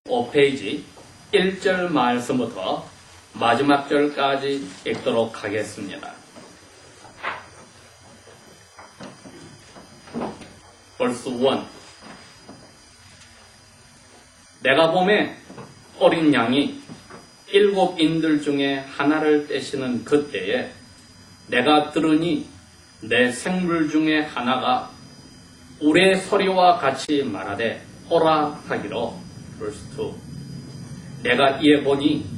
5페이지 1절 말씀부터 마지막 절까지 읽도록 하겠습니다. Verse 1. 내가 보매 어린 양이 7 인들 중에 하나를 떼시는 그때에 내가 들으니 내 생물 중에 하나가 우레 소리와 같이 말하되 오라 하기로. Verse 2. 내가 이에 보니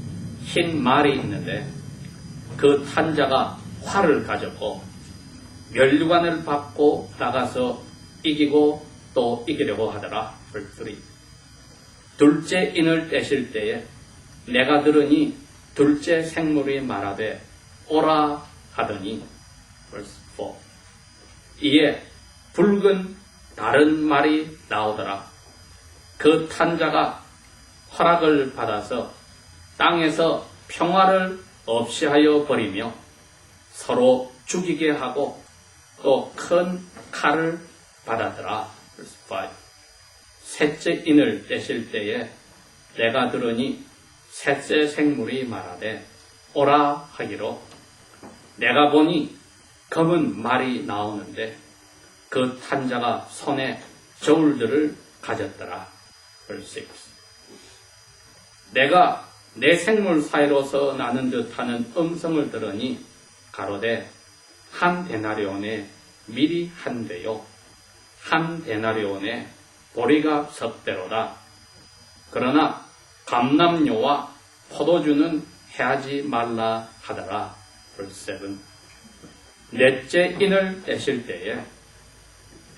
흰 말이 있는데 그 탄자가 활을 가졌고 면류관을 받고 나가서 이기고 또 이기려고 하더라. Verse 3. 둘째 인을 떼실 때에 내가 들으니 둘째 생물이 말하되 오라 하더니. Verse 4. 이에 붉은 다른 말이 나오더라. 그 탄자가 허락을 받아서 땅에서 평화를 없이 하여 버리며 서로 죽이게 하고 또 큰 칼을 받았더라. Verse 5. 셋째 인을 떼실 때에 내가 들으니 셋째 생물이 말하되 오라 하기로. 내가 보니 검은 말이 나오는데 그 탄자가 손에 저울들을 가졌더라. Verse 6. 내가 내 생물 사이로서 나는 듯하는 음성을 들으니 가로되 한 데나리온에 밀이 한 대요 한 데나리온에 보리가 석 대로다. 그러나 감람료와 포도주는 해하지 말라 하더라. Verse 7. 넷째 인을 떼실 때에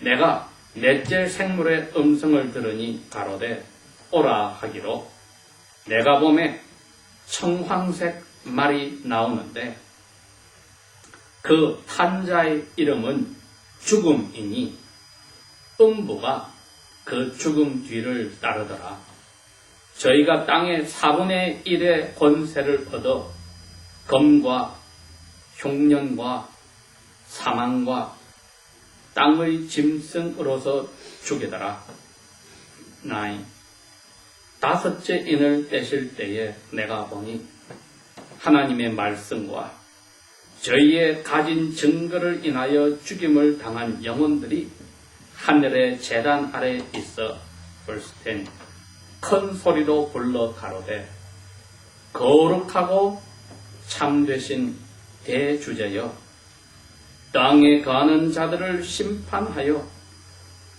내가 넷째 생물의 음성을 들으니 가로되 오라 하기로. 내가 보매 청황색 말이 나오는데 그 탄자의 이름은 죽음이니 음부가 그 죽음 뒤를 따르더라. 저희가 땅의 4분의 1의 권세를 얻어 검과 흉년과 사망과 땅의 짐승으로서 죽이더라. 9. 다섯째 인을 떼실 때에 내가 보니 하나님의 말씀과 저희의 가진 증거를 인하여 죽임을 당한 영혼들이 하늘의 제단 아래 있어. Verse 10. 큰 소리로 불러 가로되 거룩하고 참되신 대주제여 땅에 거하는 자들을 심판하여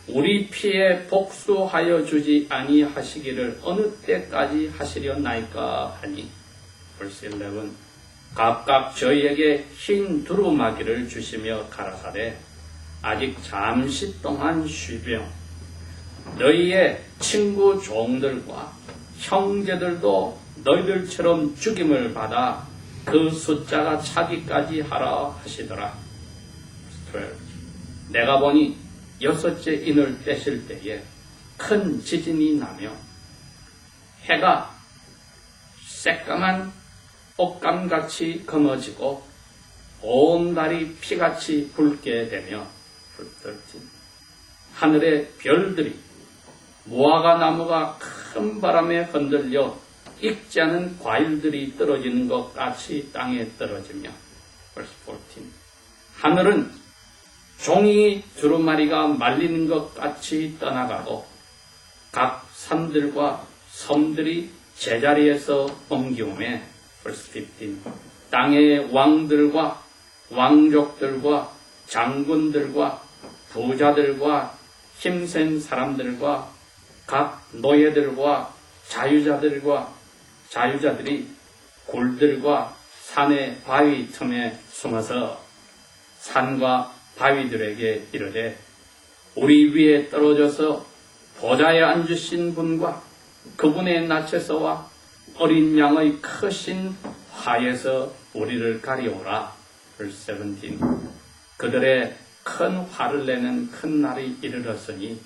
우리 피에 복수하여 주지 아니하시기를 어느 때까지 하시려나이까 하니. Verse 11. 각각 저희에게 흰 두루마기를 주시며 가라사대 아직 잠시 동안 쉬며 너희의 친구 종들과 형제들도 너희들처럼 죽임을 받아 그 숫자가 차기까지 하라 하시더라. 12. 내가 보니 여섯째 인을 떼실 때에 큰 지진이 나며 해가 새까만 옷감같이 검어지고 온 달이 피같이 붉게 되며. 하늘의 별들이 무화과 나무가 큰 바람에 흔들려 익지 않은 과일들이 떨어지는 것 같이 땅에 떨어지며. Verse 14. 하늘은 종이 두루마리가 말리는 것 같이 떠나가고 각 산들과 섬들이 제자리에서 옮기오매. Verse 15. 땅의 왕들과 왕족들과 장군들과 부자들과 힘센 사람들과 각 노예들과 자유자들이 굴들과 산의 바위 틈에 숨어서 산과 바위들에게 이르되 우리 위에 떨어져서 보좌에 앉으신 분과 그분의 낯에서와 어린 양의 크신 화에서 우리를 가리오라. Verse 17. 그들의 큰 화를 내는 큰 날이 이르렀으니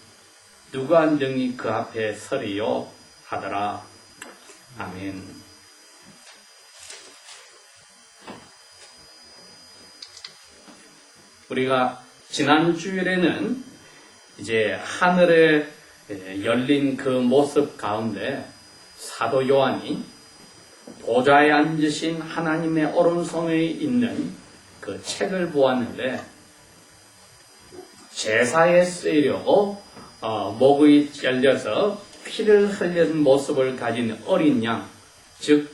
누가 능히 그 앞에 서리요 하더라. 아멘. 우리가 지난 주일에는 이제 하늘에 열린 그 모습 가운데 사도 요한이 보좌에 앉으신 하나님의 오른손에 있는 그 책을 보았는데 제사에 쓰이려고 목이 잘려서 피를 흘린 모습을 가진 어린 양, 즉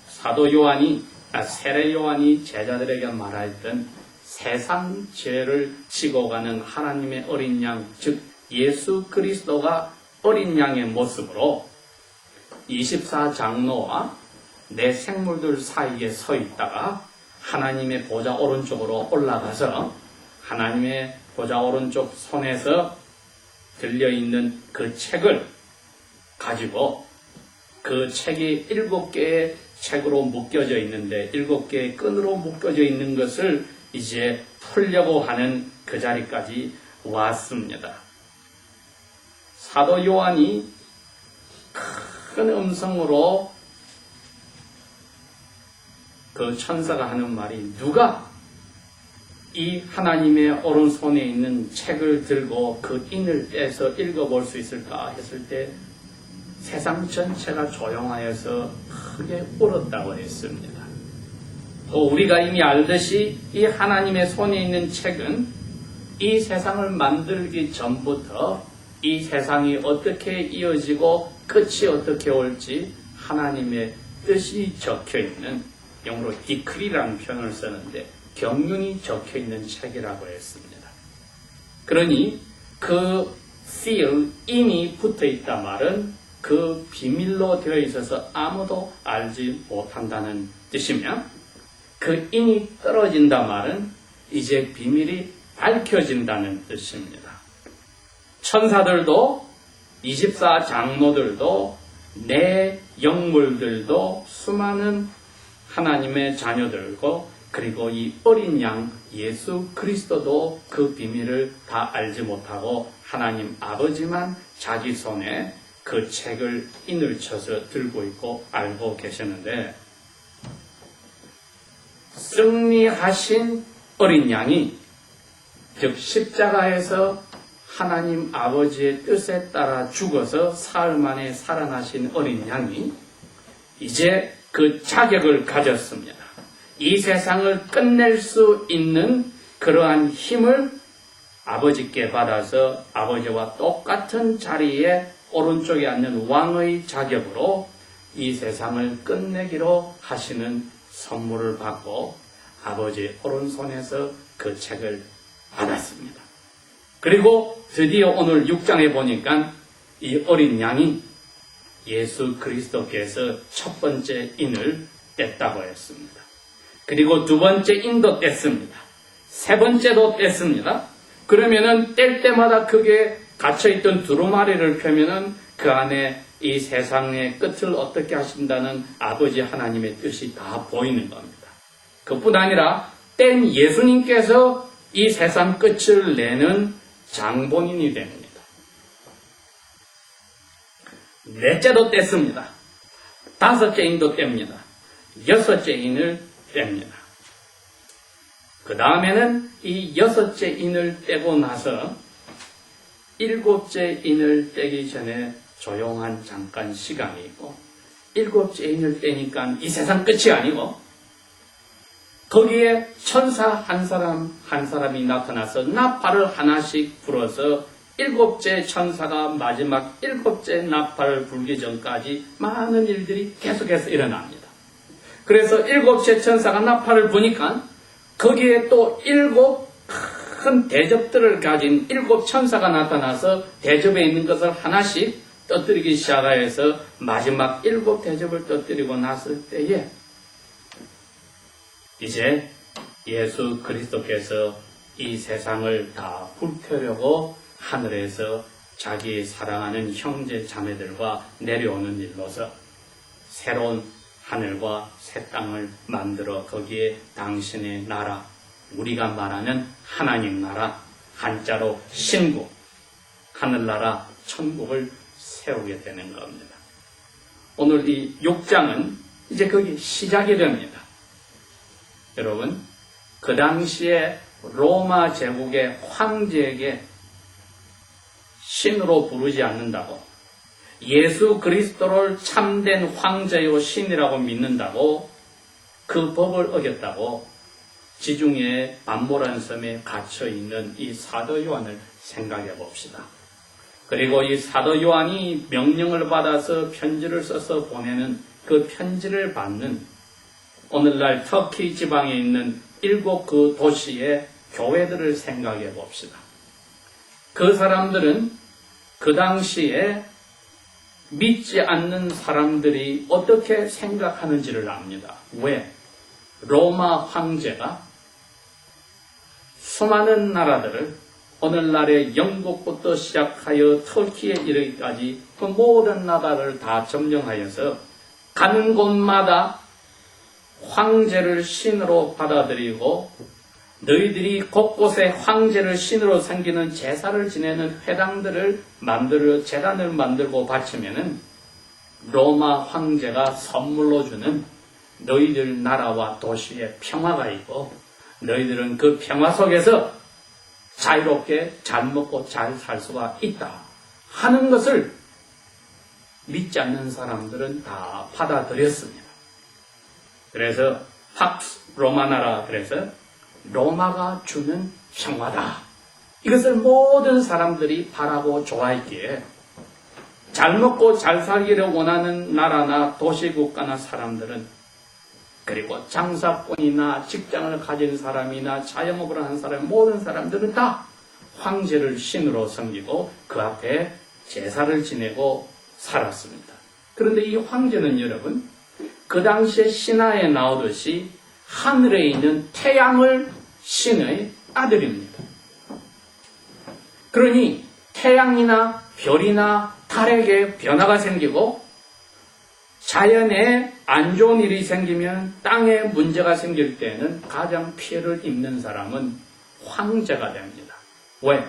사도 요한이 세례 요한이 제자들에게 말했던 세상 죄를 지고 가는 하나님의 어린 양, 즉 예수 그리스도가 어린 양의 모습으로 24장로와 내 생물들 사이에 서 있다가 하나님의 보좌 오른쪽으로 올라가서 하나님의 보좌 오른쪽 손에서 들려있는 그 책을 가지고 그 책이 7개의 책으로 묶여져 있는데 7개의 끈으로 묶여져 있는 것을 이제 풀려고 하는 그 자리까지 왔습니다. 사도 요한이 큰 음성으로 그 천사가 하는 말이 누가 이 하나님의 오른손에 있는 책을 들고 그 인을 떼서 읽어볼 수 있을까 했을 때 세상 전체가 조용하여서 크게 울었다고 했습니다. 또 우리가 이미 알듯이 이 하나님의 손에 있는 책은 이 세상을 만들기 전부터 이 세상이 어떻게 이어지고 끝이 어떻게 올지 하나님의 뜻이 적혀있는, 영어로 디크리라는 표현을 쓰는데 경륜이 적혀있는 책이라고 했습니다. 그러니 그 seal, 인이 붙어있다 말은 그 비밀로 되어 있어서 아무도 알지 못한다는 뜻이며 그 인이 떨어진다 말은 이제 비밀이 밝혀진다는 뜻입니다. 천사들도 24장로들도 내 영물들도 수많은 하나님의 자녀들고 그리고 이 어린 양 예수 그리스도도 그 비밀을 다 알지 못하고 하나님 아버지만 자기 손에 그 책을 인을 쳐서 들고 있고 알고 계셨는데 승리하신 어린 양이 즉 십자가에서 하나님 아버지의 뜻에 따라 죽어서 사흘 만에 살아나신 어린 양이 이제 그 자격을 가졌습니다. 이 세상을 끝낼 수 있는 그러한 힘을 아버지께 받아서 아버지와 똑같은 자리에 오른쪽에 앉는 왕의 자격으로 이 세상을 끝내기로 하시는 선물을 받고 아버지의 오른손에서 그 책을 받았습니다. 그리고 드디어 오늘 6장에 보니까 이 어린 양이 예수 그리스도께서 첫 번째 인을 뗐다고 했습니다. 그리고 두 번째 인도 뗐습니다. 세 번째도 뗐습니다. 그러면은 뗄 때마다 그게 갇혀있던 두루마리를 펴면은 그 안에 이 세상의 끝을 어떻게 하신다는 아버지 하나님의 뜻이 다 보이는 겁니다. 그뿐 아니라 뗀 예수님께서 이 세상 끝을 내는 장본인이 됩니다. 넷째도 뗐습니다. 다섯째 인도 뗍니다. 여섯째 인을 뗍니다. 그 다음에는 이 여섯째 인을 떼고 나서 일곱째 인을 떼기 전에 조용한 잠깐 시간이 있고 일곱째 인을 떼니까 이 세상 끝이 아니고 거기에 천사 한 사람 한 사람이 나타나서 나팔을 하나씩 불어서 일곱째 천사가 마지막 일곱째 나팔을 불기 전까지 많은 일들이 계속해서 일어납니다. 그래서 일곱째 천사가 나팔을 부니까 거기에 또 일곱 큰 대접들을 가진 일곱 천사가 나타나서 대접에 있는 것을 하나씩 떠뜨리기 시작해서 마지막 일곱 대접을 떠뜨리고 났을 때에 이제 예수 그리스도께서 이 세상을 다 불태우려고 하늘에서 자기 사랑하는 형제 자매들과 내려오는 일로서 새로운 하늘과 새 땅을 만들어 거기에 당신의 나라, 우리가 말하는 하나님 나라, 한자로 신국, 하늘나라, 천국을 세우게 되는 겁니다. 오늘 이 6장은 이제 거기 시작이 됩니다. 여러분, 그 당시에 로마 제국의 황제에게 신으로 부르지 않는다고 예수 그리스도를 참된 황제요 신이라고 믿는다고 그 법을 어겼다고 지중해 반모란 섬에 갇혀있는 이 사도 요한을 생각해 봅시다. 그리고 이 사도 요한이 명령을 받아서 편지를 써서 보내는 그 편지를 받는 오늘날 터키 지방에 있는 7 그 도시의 교회들을 생각해 봅시다. 그 사람들은 그 당시에 믿지 않는 사람들이 어떻게 생각하는지를 압니다. 왜? 로마 황제가 수많은 나라들을 오늘날의 영국부터 시작하여 터키에 이르기까지 그 모든 나라를 다 점령하여서 가는 곳마다 황제를 신으로 받아들이고 너희들이 곳곳에 황제를 신으로 섬기는 제사를 지내는 회당들을 만들어 제단을 만들고 바치면은 로마 황제가 선물로 주는 너희들 나라와 도시에 평화가 있고 너희들은 그 평화 속에서 자유롭게 잘 먹고 잘 살 수가 있다 하는 것을 믿지 않는 사람들은 다 받아들였습니다. 그래서 팍스 로마나라 그래서 로마가 주는 평화다. 이것을 모든 사람들이 바라고 좋아했기에 잘 먹고 잘 살기를 원하는 나라나 도시국가나 사람들은 그리고 장사꾼이나 직장을 가진 사람이나 자영업을 하는 사람 모든 사람들은 다 황제를 신으로 섬기고 그 앞에 제사를 지내고 살았습니다. 그런데 이 황제는 여러분 그 당시에 신화에 나오듯이 하늘에 있는 태양을 신의 아들입니다. 그러니 태양이나 별이나 달에게 변화가 생기고 자연에 안 좋은 일이 생기면 땅에 문제가 생길 때는 가장 피해를 입는 사람은 황제가 됩니다. 왜?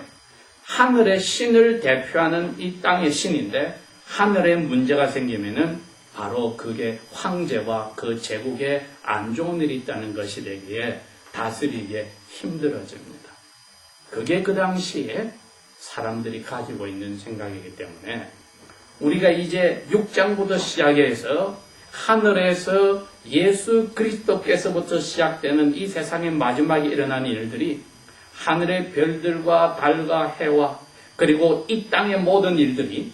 하늘의 신을 대표하는 이 땅의 신인데 하늘에 문제가 생기면은 바로 그게 황제와 그 제국에 안 좋은 일이 있다는 것이 되기에 다스리기에 힘들어집니다. 그게 그 당시에 사람들이 가지고 있는 생각이기 때문에 우리가 이제 6장부터 시작해서 하늘에서 예수 그리스도께서부터 시작되는 이 세상의 마지막에 일어나는 일들이 하늘의 별들과 달과 해와 그리고 이 땅의 모든 일들이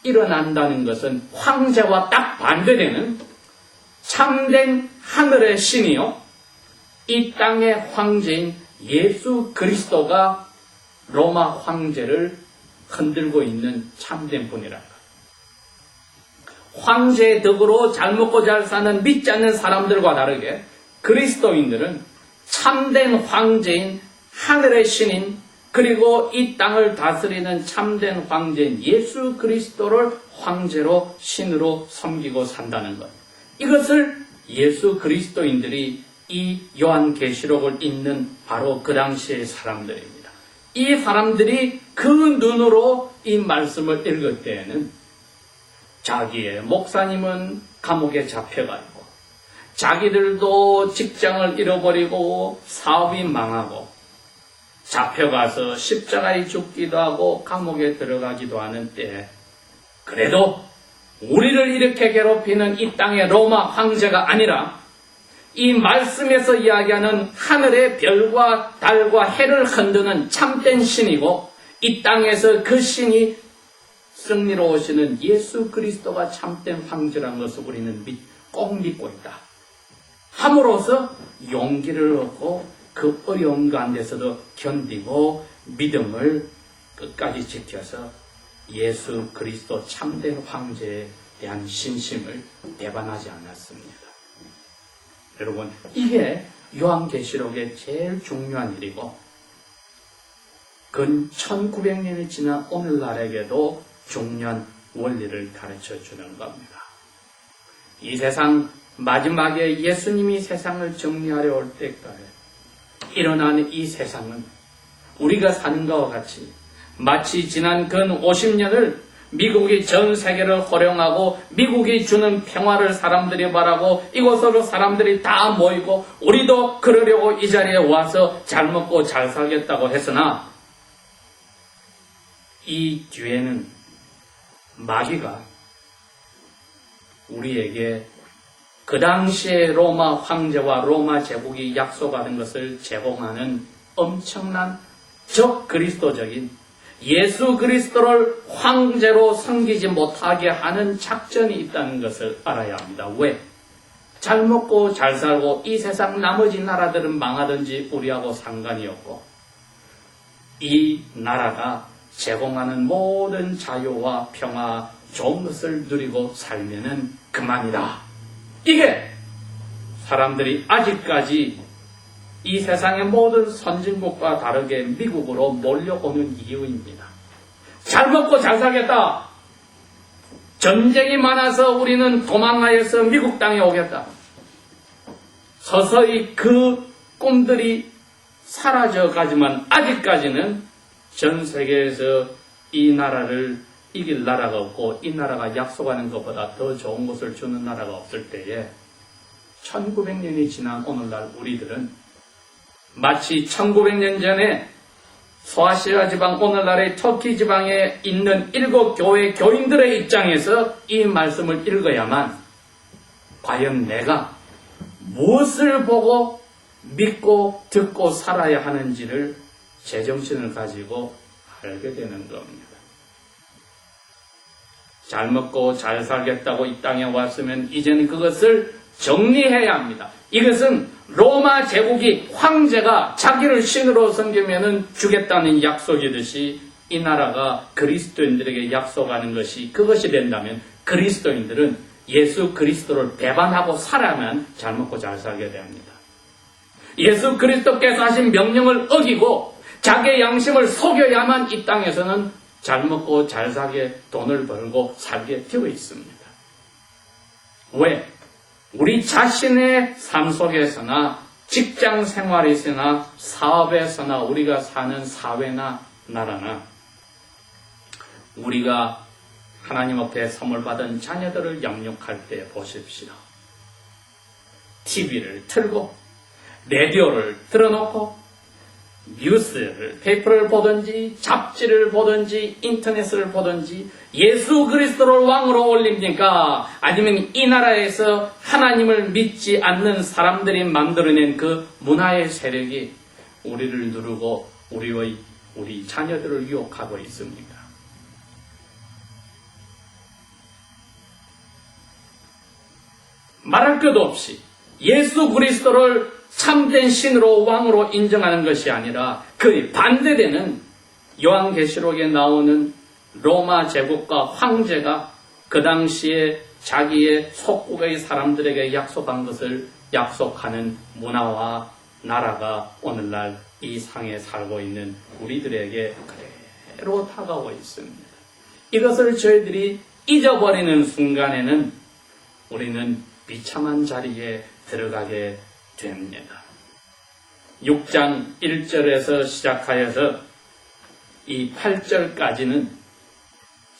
일어난다는 것은 황제와 딱 반대되는 참된 하늘의 신이요 이 땅의 황제인 예수 그리스도가 로마 황제를 흔들고 있는 참된 분이란다. 황제의 덕으로 잘 먹고 잘 사는 믿지 않는 사람들과 다르게 그리스도인들은 참된 황제인 하늘의 신인 그리고 이 땅을 다스리는 참된 황제인 예수 그리스도를 황제로 신으로 섬기고 산다는 것. 이것을 예수 그리스도인들이 이 요한계시록을 읽는 바로 그 당시의 사람들입니다. 이 사람들이 그 눈으로 이 말씀을 읽을 때에는 자기의 목사님은 감옥에 잡혀가 있고 자기들도 직장을 잃어버리고 사업이 망하고 잡혀가서 십자가에 죽기도 하고 감옥에 들어가기도 하는 때에 그래도 우리를 이렇게 괴롭히는 이 땅의 로마 황제가 아니라 이 말씀에서 이야기하는 하늘의 별과 달과 해를 흔드는 참된 신이고 이 땅에서 그 신이 승리로오시는 예수 그리스도가 참된 황제라는 것을 우리는 꼭 믿고 있다. 함으로써 용기를 얻고 그 어려운 가운데서도 견디고 믿음을 끝까지 지켜서 예수 그리스도 참된 황제에 대한 신심을 배반하지 않았습니다. 여러분, 이게 요한계시록의 제일 중요한 일이고 근 1900년이 지난 오늘날에게도 중요한 원리를 가르쳐주는 겁니다. 이 세상 마지막에 예수님이 세상을 정리하려 올 때까지 일어나는 이 세상은 우리가 사는 것과 같이 마치 지난 근 50년을 미국이 전 세계를 호령하고 미국이 주는 평화를 사람들이 바라고 이곳으로 사람들이 다 모이고 우리도 그러려고 이 자리에 와서 잘 먹고 잘 살겠다고 했으나 이 뒤에는 마귀가 우리에게 그 당시에 로마 황제와 로마 제국이 약속하는 것을 제공하는 엄청난 적그리스도적인 예수 그리스도를 황제로 섬기지 못하게 하는 작전이 있다는 것을 알아야 합니다. 왜? 잘 먹고 잘 살고 이 세상 나머지 나라들은 망하든지 우리하고 상관이 없고 이 나라가 제공하는 모든 자유와 평화, 좋은 것을 누리고 살면은 그만이다. 이게 사람들이 아직까지 이 세상의 모든 선진국과 다르게 미국으로 몰려오는 이유입니다. 잘 먹고 잘 살겠다. 전쟁이 많아서 우리는 도망하여서 미국 땅에 오겠다. 서서히 그 꿈들이 사라져가지만 아직까지는 전 세계에서 이 나라를 이길 나라가 없고 이 나라가 약속하는 것보다 더 좋은 것을 주는 나라가 없을 때에 1900년이 지난 오늘날 우리들은 마치 1900년 전에 소아시아 지방 오늘날의 터키 지방에 있는 7교회 교인들의 입장에서 이 말씀을 읽어야만 과연 내가 무엇을 보고 믿고 듣고 살아야 하는지를 제정신을 가지고 알게 되는 겁니다. 잘 먹고 잘 살겠다고 이 땅에 왔으면 이제는 그것을 정리해야 합니다. 이것은 로마 제국이 황제가 자기를 신으로 섬기면 주겠다는 약속이듯이 이 나라가 그리스도인들에게 약속하는 것이 그것이 된다면 그리스도인들은 예수 그리스도를 배반하고 살아야만 잘 먹고 잘 살게 됩니다. 예수 그리스도께서 하신 명령을 어기고 자기의 양심을 속여야만 이 땅에서는 잘 먹고 잘 살게 돈을 벌고 살게 되어 있습니다. 왜? 우리 자신의 삶 속에서나 직장 생활에서나 사업에서나 우리가 사는 사회나 나라나 우리가 하나님 앞에 선물 받은 자녀들을 양육할 때 보십시오. TV를 틀고 라디오를 틀어놓고 뉴스를, 페이퍼를 보든지 잡지를 보든지 인터넷을 보든지 예수 그리스도를 왕으로 올립니까? 아니면 이 나라에서 하나님을 믿지 않는 사람들이 만들어낸 그 문화의 세력이 우리를 누르고 우리 자녀들을 유혹하고 있습니까? 말할 것도 없이 예수 그리스도를 참된 신으로 왕으로 인정하는 것이 아니라 그 반대되는 요한계시록에 나오는 로마 제국과 황제가 그 당시에 자기의 속국의 사람들에게 약속한 것을 약속하는 문화와 나라가 오늘날 이 상에 살고 있는 우리들에게 그대로 다가오고 있습니다. 이것을 저희들이 잊어버리는 순간에는 우리는 비참한 자리에 들어가게 됩니다. 6장 1절에서 시작하여서 이 8절까지는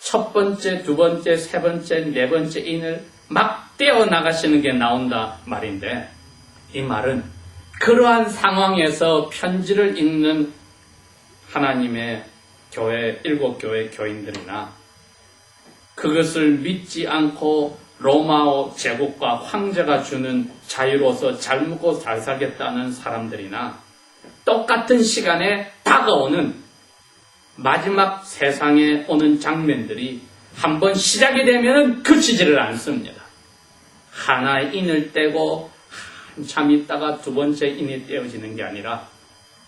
첫 번째, 두 번째, 세 번째, 네 번째 인을 막 떼어 나가시는 게 나온다 말인데 이 말은 그러한 상황에서 편지를 읽는 하나님의 교회, 7교회 교인들이나 그것을 믿지 않고 로마 제국과 황제가 주는 자유로서 잘 먹고 잘 살겠다는 사람들이나 똑같은 시간에 다가오는 마지막 세상에 오는 장면들이 한번 시작이 되면 그치지를 않습니다. 하나의 인을 떼고 한참 있다가 두 번째 인이 떼어지는 게 아니라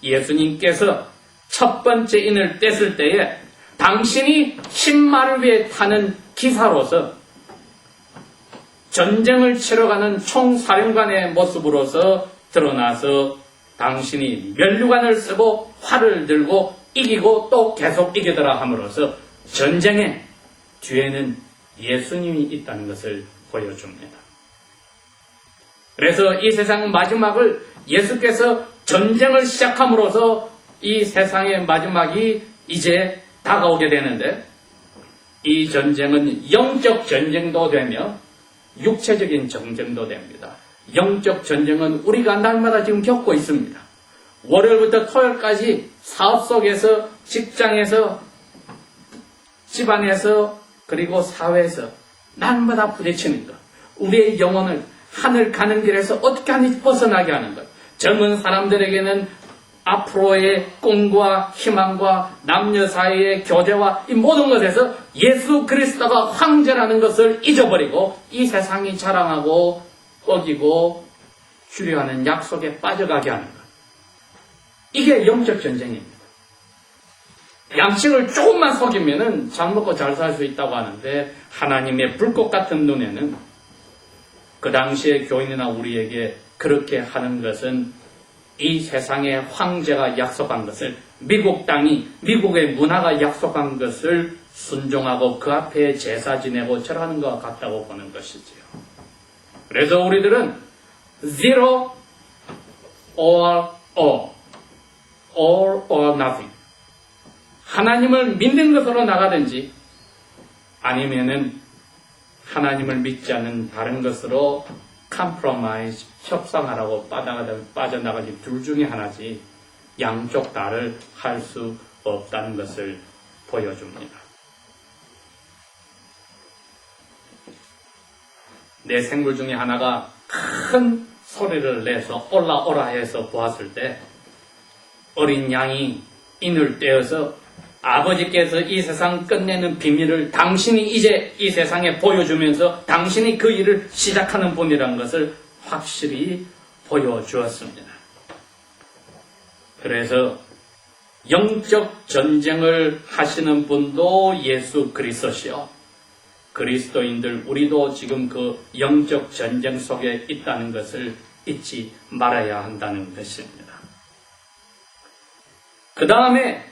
예수님께서 첫 번째 인을 뗐을 때에 당신이 신말 위에 타는 기사로서 전쟁을 치러가는 총사령관의 모습으로서 드러나서 당신이 면류관을 쓰고 활을 들고 이기고 또 계속 이기더라 함으로써 전쟁의 뒤에는 예수님이 있다는 것을 보여줍니다. 그래서 이 세상 마지막을 예수께서 전쟁을 시작함으로써 이 세상의 마지막이 이제 다가오게 되는데 이 전쟁은 영적 전쟁도 되며 육체적인 전쟁도 됩니다. 영적 전쟁은 우리가 날마다 지금 겪고 있습니다. 월요일부터 토요일까지 사업 속에서, 직장에서, 집안에서, 그리고 사회에서 날마다 부딪히는 것, 우리의 영혼을 하늘 가는 길에서 어떻게 하는지 벗어나게 하는 것, 젊은 사람들에게는 앞으로의 꿈과 희망과 남녀 사이의 교제와 이 모든 것에서 예수 그리스도가 황제라는 것을 잊어버리고 이 세상이 자랑하고 어기고 주려하는 약속에 빠져가게 하는 것. 이게 영적 전쟁입니다. 양식을 조금만 속이면은 잘 먹고 잘 살 수 있다고 하는데 하나님의 불꽃 같은 눈에는 그 당시의 교인이나 우리에게 그렇게 하는 것은 이 세상의 황제가 약속한 것을, 미국 땅이, 미국의 문화가 약속한 것을 순종하고 그 앞에 제사 지내고 절하는 것과 같다고 보는 것이지요. 그래서 우리들은 zero or all or nothing. 하나님을 믿는 것으로 나가든지 아니면은 하나님을 믿지 않는 다른 것으로 compromise, 협상하라고 빠져나가지 둘 중에 하나지 양쪽 다를 할 수 없다는 것을 보여줍니다. 내 생물 중에 하나가 큰 소리를 내서 올라오라 해서 보았을 때 어린 양이 인을 떼어서 아버지께서 이 세상 끝내는 비밀을 당신이 이제 이 세상에 보여주면서 당신이 그 일을 시작하는 분이라는 것을 확실히 보여주었습니다. 그래서 영적 전쟁을 하시는 분도 예수 그리스도시요. 그리스도인들 우리도 지금 그 영적 전쟁 속에 있다는 것을 잊지 말아야 한다는 것입니다. 그 다음에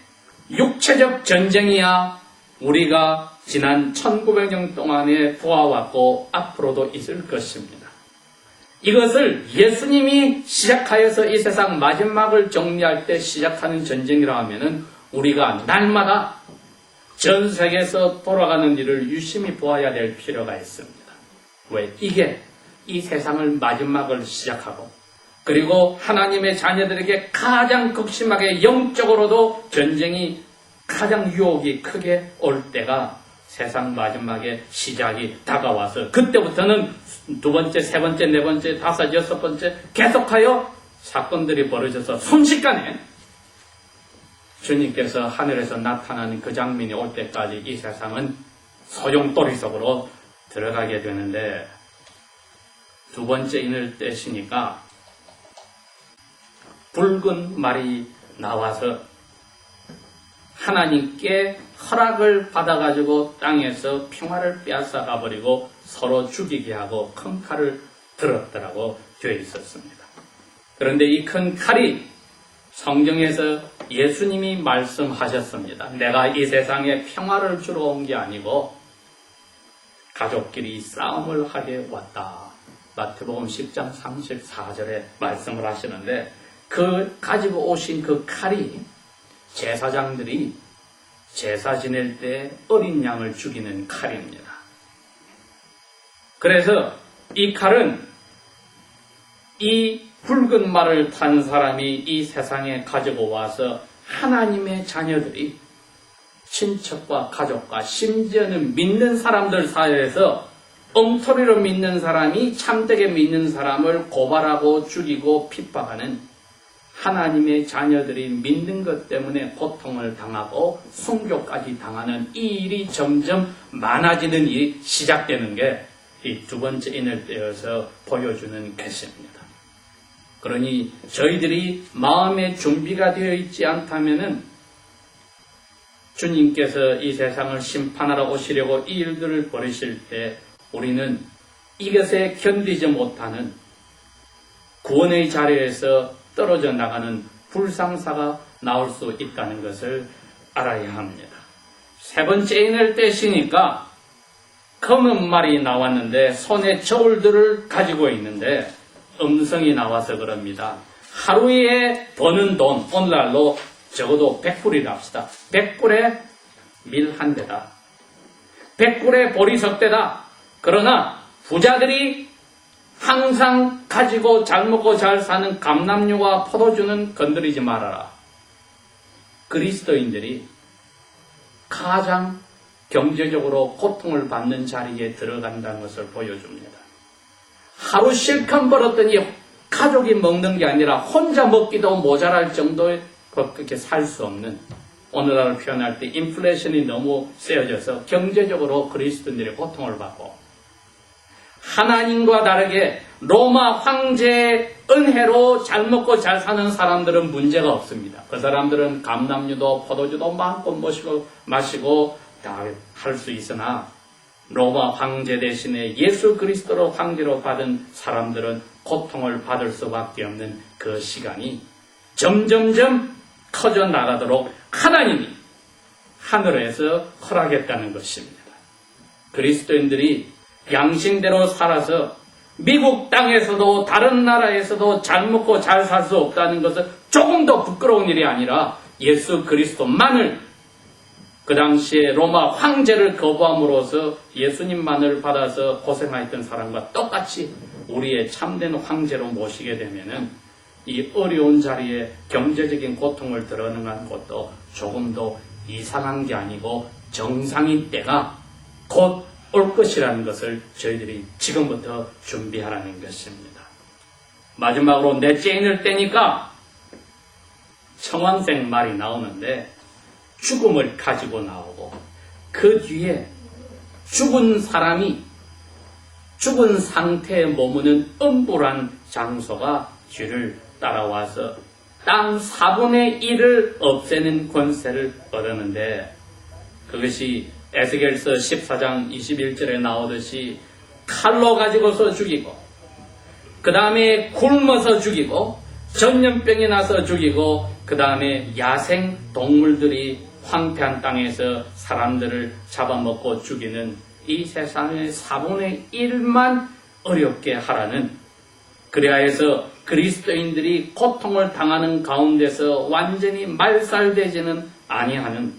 육체적 전쟁이야 우리가 지난 1900년 동안에 보아왔고 앞으로도 있을 것입니다. 이것을 예수님이 시작하여서 이 세상 마지막을 정리할 때 시작하는 전쟁이라 하면은 우리가 날마다 전 세계에서 돌아가는 일을 유심히 보아야 될 필요가 있습니다. 왜? 이게 이 세상을 마지막을 시작하고 그리고 하나님의 자녀들에게 가장 극심하게 영적으로도 전쟁이 가장 유혹이 크게 올 때가 세상 마지막에 시작이 다가와서 그때부터는 두 번째, 세 번째, 네 번째, 다섯, 여섯 번째 계속하여 사건들이 벌어져서 순식간에 주님께서 하늘에서 나타나는 그 장면이 올 때까지 이 세상은 소용돌이 속으로 들어가게 되는데 두 번째 인을 떼시니까 붉은 말이 나와서 하나님께 허락을 받아가지고 땅에서 평화를 빼앗아가 버리고 서로 죽이게 하고 큰 칼을 들었다라고 되어 있었습니다. 그런데 이 큰 칼이 성경에서 예수님이 말씀하셨습니다. 내가 이 세상에 평화를 주러 온 게 아니고 가족끼리 싸움을 하게 왔다. 마태복음 10장 34절에 말씀을 하시는데 그 가지고 오신 그 칼이 제사장들이 제사 지낼 때 어린 양을 죽이는 칼입니다. 그래서 이 칼은 이 붉은 말을 탄 사람이 이 세상에 가지고 와서 하나님의 자녀들이 친척과 가족과 심지어는 믿는 사람들 사이에서 엉터리로 믿는 사람이 참되게 믿는 사람을 고발하고 죽이고 핍박하는 하나님의 자녀들이 믿는 것 때문에 고통을 당하고 순교까지 당하는 이 일이 점점 많아지는 일이 시작되는 게 이 두 번째 인을 떼어서 보여주는 것입니다. 그러니 저희들이 마음의 준비가 되어 있지 않다면은 주님께서 이 세상을 심판하러 오시려고 이 일들을 벌이실 때 우리는 이것에 견디지 못하는 구원의 자리에서 떨어져 나가는 불상사가 나올 수 있다는 것을 알아야 합니다. 세 번째 인을 떼시니까 검은 말이 나왔는데 손에 저울들을 가지고 있는데 음성이 나와서 그럽니다. 하루에 버는 돈, 오늘날로 적어도 100불이라 합시다. 100불에 밀 한 대다. 100불에 보리석 대다. 그러나 부자들이 항상 가지고 잘 먹고 잘 사는 감람류와 포도주는 건드리지 말아라. 그리스도인들이 가장 경제적으로 고통을 받는 자리에 들어간다는 것을 보여줍니다. 하루 실컷 벌었더니 가족이 먹는 게 아니라 혼자 먹기도 모자랄 정도의 그렇게 살 수 없는, 오늘날 표현할 때 인플레이션이 너무 세어져서 경제적으로 그리스도인들이 고통을 받고, 하나님과 다르게 로마 황제의 은혜로 잘 먹고 잘 사는 사람들은 문제가 없습니다. 그 사람들은 감람유도 포도주도 마음껏 마시고 다 할 수 있으나, 로마 황제 대신에 예수 그리스도로 황제로 받은 사람들은 고통을 받을 수밖에 없는 그 시간이 점점점 커져 나가도록 하나님이 하늘에서 허락했다는 것입니다. 그리스도인들이 양심대로 살아서 미국 땅에서도 다른 나라에서도 잘 먹고 잘 살 수 없다는 것은 조금 더 부끄러운 일이 아니라, 예수 그리스도만을, 그 당시에 로마 황제를 거부함으로써 예수님만을 받아서 고생하였던 사람과 똑같이 우리의 참된 황제로 모시게 되면은 이 어려운 자리에 경제적인 고통을 드러내는 것도 조금 더 이상한 게 아니고 정상인 때가 곧 올 것이라는 것을 저희들이 지금부터 준비하라는 것입니다. 마지막으로 넷째 인을 떼니까 청원생 말이 나오는데, 죽음을 가지고 나오고 그 뒤에 죽은 사람이 죽은 상태에 머무는 음부란 장소가 뒤를 따라와서 땅 4분의 1을 없애는 권세를 얻었는데, 그것이 에스겔서 14장 21절에 나오듯이 칼로 가지고서 죽이고, 그 다음에 굶어서 죽이고, 전염병이 나서 죽이고, 그 다음에 야생 동물들이 황폐한 땅에서 사람들을 잡아먹고 죽이는 이 세상의 4분의 1만 어렵게 하라는, 그래야 해서 그리스도인들이 고통을 당하는 가운데서 완전히 말살되지는 아니하는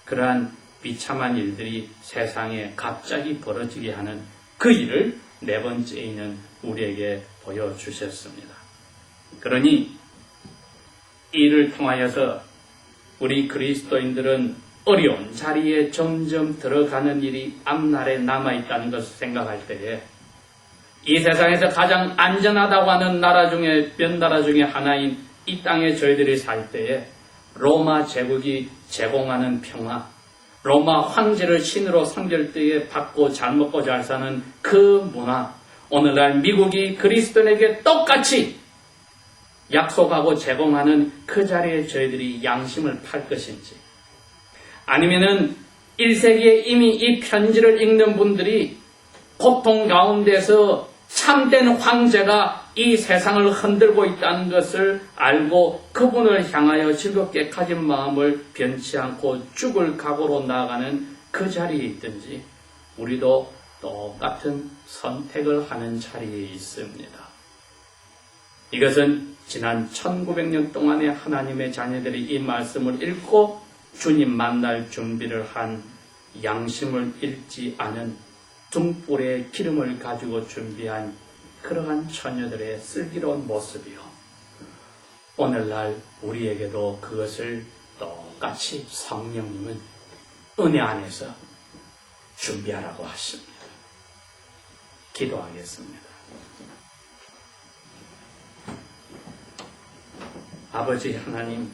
그러한 비참한 일들이 세상에 갑자기 벌어지게 하는 그 일을 네 번째에는 우리에게 보여주셨습니다. 그러니 이를 통하여서 우리 그리스도인들은 어려운 자리에 점점 들어가는 일이 앞날에 남아있다는 것을 생각할 때에, 이 세상에서 가장 안전하다고 하는 나라 중에 몇 나라 중에 하나인 이 땅에 저희들이 살 때에 로마 제국이 제공하는 평화, 로마 황제를 신으로 섬길 때에 받고 잘 먹고 잘 사는 그 문화, 오늘날 미국이 그리스도인에게 똑같이 약속하고 제공하는 그 자리에 저희들이 양심을 팔 것인지, 아니면은 1세기에 이미 이 편지를 읽는 분들이 고통 가운데서 참된 황제가 이 세상을 흔들고 있다는 것을 알고 그분을 향하여 즐겁게 가진 마음을 변치 않고 죽을 각오로 나아가는 그 자리에 있든지, 우리도 똑같은 선택을 하는 자리에 있습니다. 이것은 지난 1900년 동안의 하나님의 자녀들이 이 말씀을 읽고 주님 만날 준비를 한, 양심을 잃지 않은 등불에 기름을 가지고 준비한 그러한 처녀들의 슬기로운 모습이요, 오늘날 우리에게도 그것을 똑같이 성령님은 은혜 안에서 준비하라고 하십니다. 기도하겠습니다. 아버지 하나님,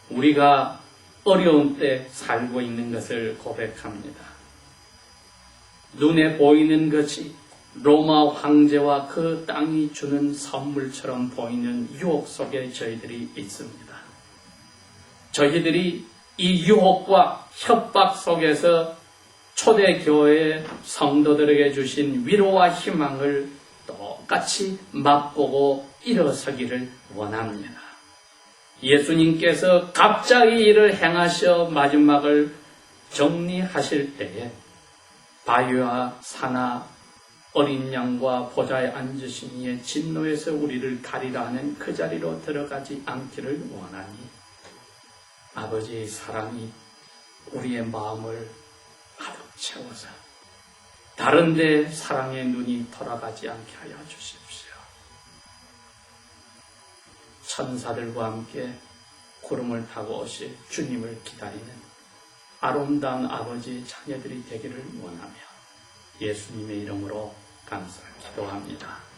우리가 어려운 때 살고 있는 것을 고백합니다. 눈에 보이는 것이 로마 황제와 그 땅이 주는 선물처럼 보이는 유혹 속에 저희들이 있습니다. 저희들이 이 유혹과 협박 속에서 초대교회 성도들에게 주신 위로와 희망을 똑같이 맛보고 일어서기를 원합니다. 예수님께서 갑자기 이를 행하셔 마지막을 정리하실 때에 바위와 사나 어린 양과 보좌에 앉으신 이의 진노에서 우리를 가리라 하는 그 자리로 들어가지 않기를 원하니, 아버지의 사랑이 우리의 마음을 가득 채워서 다른 데 사랑의 눈이 돌아가지 않게 하여 주십시오. 천사들과 함께 구름을 타고 오실 주님을 기다리는 아름다운 아버지 자녀들이 되기를 원하며 예수님의 이름으로 감사를 기도합니다.